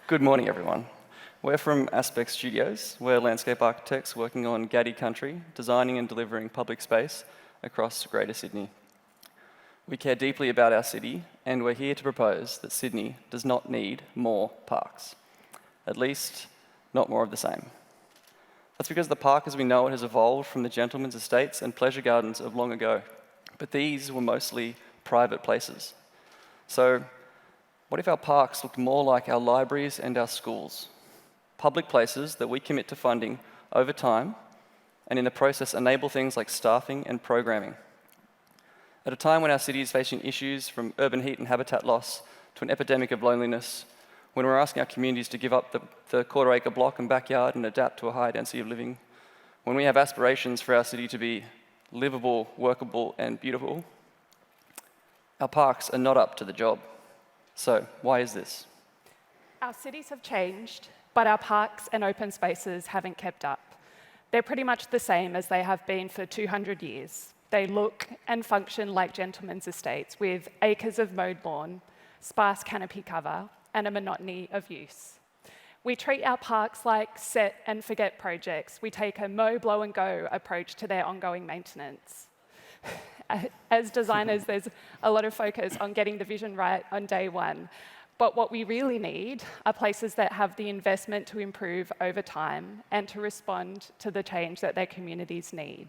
Good morning, everyone. We're from Aspect Studios. We're landscape architects working on Gadi country, designing and delivering public space across Greater Sydney. We care deeply about our city, and we're here to propose that Sydney does not need more parks. At least, not more of the same. That's because the park as we know it has evolved from the gentlemen's estates and pleasure gardens of long ago, but these were mostly private places. So, what if our parks looked more like our libraries and our schools? Public places that we commit to funding over time, and in the process enable things like staffing and programming. At a time when our city is facing issues from urban heat and habitat loss to an epidemic of loneliness, when we're asking our communities to give up the quarter-acre block and backyard and adapt to a high density of living, when we have aspirations for our city to be livable, workable, and beautiful, our parks are not up to the job. So, why is this? Our cities have changed, but our parks and open spaces haven't kept up. They're pretty much the same as they have been for 200 years. They look and function like gentlemen's estates with acres of mowed lawn, sparse canopy cover, and a monotony of use. We treat our parks like set and forget projects. We take a mow, blow and go approach to their ongoing maintenance. As designers, there's a lot of focus on getting the vision right on day one. But what we really need are places that have the investment to improve over time and to respond to the change that their communities need.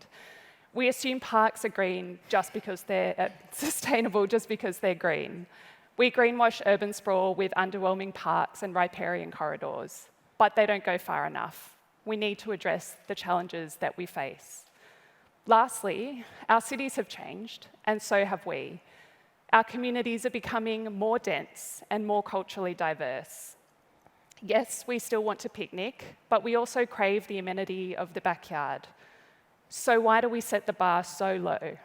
We assume parks are green just because they're sustainable, just because they're green. We greenwash urban sprawl with underwhelming parks and riparian corridors, but they don't go far enough. We need to address the challenges that we face. Lastly, our cities have changed, and so have we. Our communities are becoming more dense and more culturally diverse. Yes, we still want to picnic, but we also crave the amenity of the backyard. So why do we set the bar so low?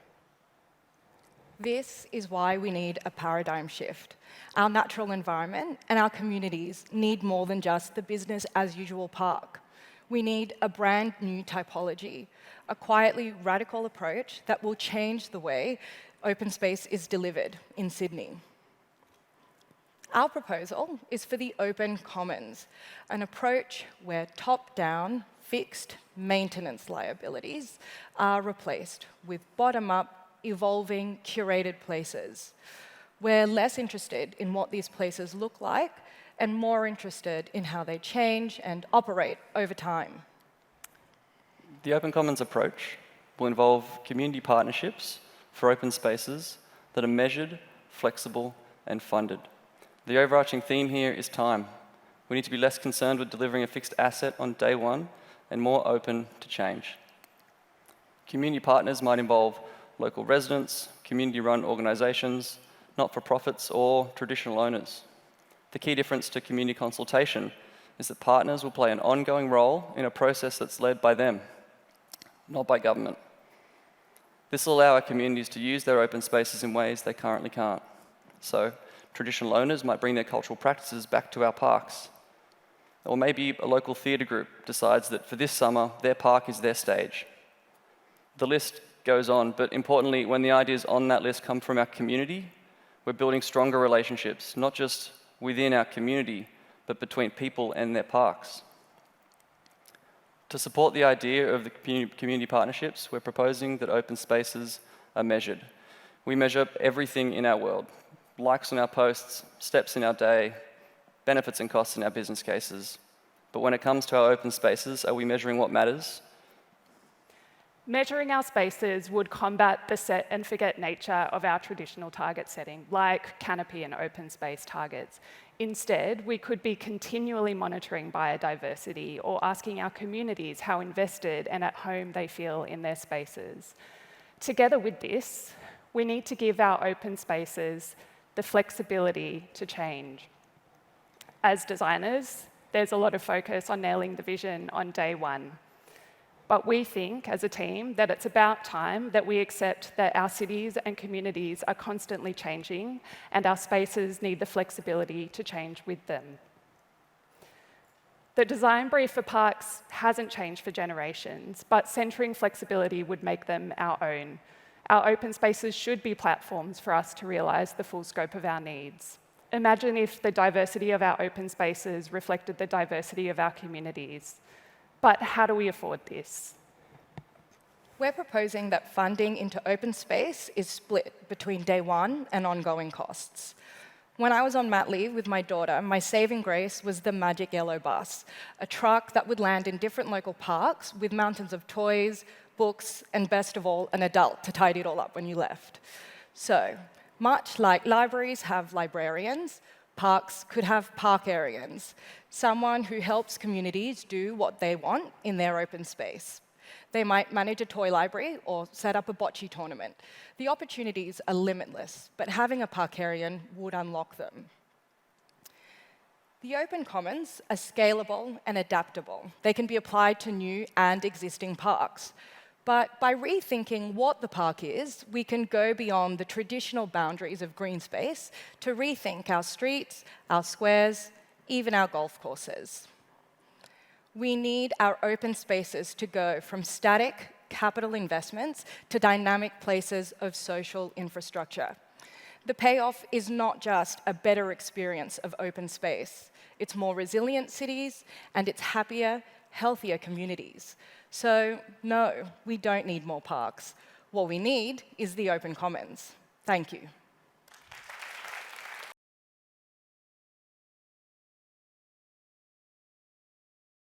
This is why we need a paradigm shift. Our natural environment and our communities need more than just the business-as-usual park. We need a brand new typology, a quietly radical approach that will change the way open space is delivered in Sydney. Our proposal is for the open commons, an approach where top-down, fixed maintenance liabilities are replaced with bottom-up, evolving, curated places. We're less interested in what these places look like and more interested in how they change and operate over time. The Open Commons approach will involve community partnerships for open spaces that are measured, flexible, and funded. The overarching theme here is time. We need to be less concerned with delivering a fixed asset on day one and more open to change. Community partners might involve local residents, community-run organisations, not-for-profits, or traditional owners. The key difference to community consultation is that partners will play an ongoing role in a process that's led by them, not by government. This will allow our communities to use their open spaces in ways they currently can't. So, traditional owners might bring their cultural practices back to our parks. Or maybe a local theatre group decides that for this summer, their park is their stage. The list goes on, but importantly, when the ideas on that list come from our community, we're building stronger relationships, not just within our community, but between people and their parks. To support the idea of the community partnerships, we're proposing that open spaces are measured. We measure everything in our world: likes on our posts, steps in our day, benefits and costs in our business cases. But when it comes to our open spaces, are we measuring what matters? Measuring our spaces would combat the set and forget nature of our traditional target setting, like canopy and open space targets. Instead, we could be continually monitoring biodiversity or asking our communities how invested and at home they feel in their spaces. Together with this, we need to give our open spaces the flexibility to change. As designers, there's a lot of focus on nailing the vision on day one. But we think, as a team, that it's about time that we accept that our cities and communities are constantly changing, and our spaces need the flexibility to change with them. The design brief for parks hasn't changed for generations, but centering flexibility would make them our own. Our open spaces should be platforms for us to realise the full scope of our needs. Imagine if the diversity of our open spaces reflected the diversity of our communities. But how do we afford this? We're proposing that funding into open space is split between day one and ongoing costs. When I was on mat leave with my daughter, my saving grace was the magic yellow bus, a truck that would land in different local parks with mountains of toys, books, and best of all, an adult to tidy it all up when you left. So, much like libraries have librarians, parks could have parkarians, someone who helps communities do what they want in their open space. They might manage a toy library or set up a bocce tournament. The opportunities are limitless, but having a parkarian would unlock them. The open commons are scalable and adaptable. They can be applied to new and existing parks. But by rethinking what the park is, we can go beyond the traditional boundaries of green space to rethink our streets, our squares, even our golf courses. We need our open spaces to go from static capital investments to dynamic places of social infrastructure. The payoff is not just a better experience of open space. It's more resilient cities, and it's happier, healthier communities. So, no, we don't need more parks. What we need is the open commons. Thank you.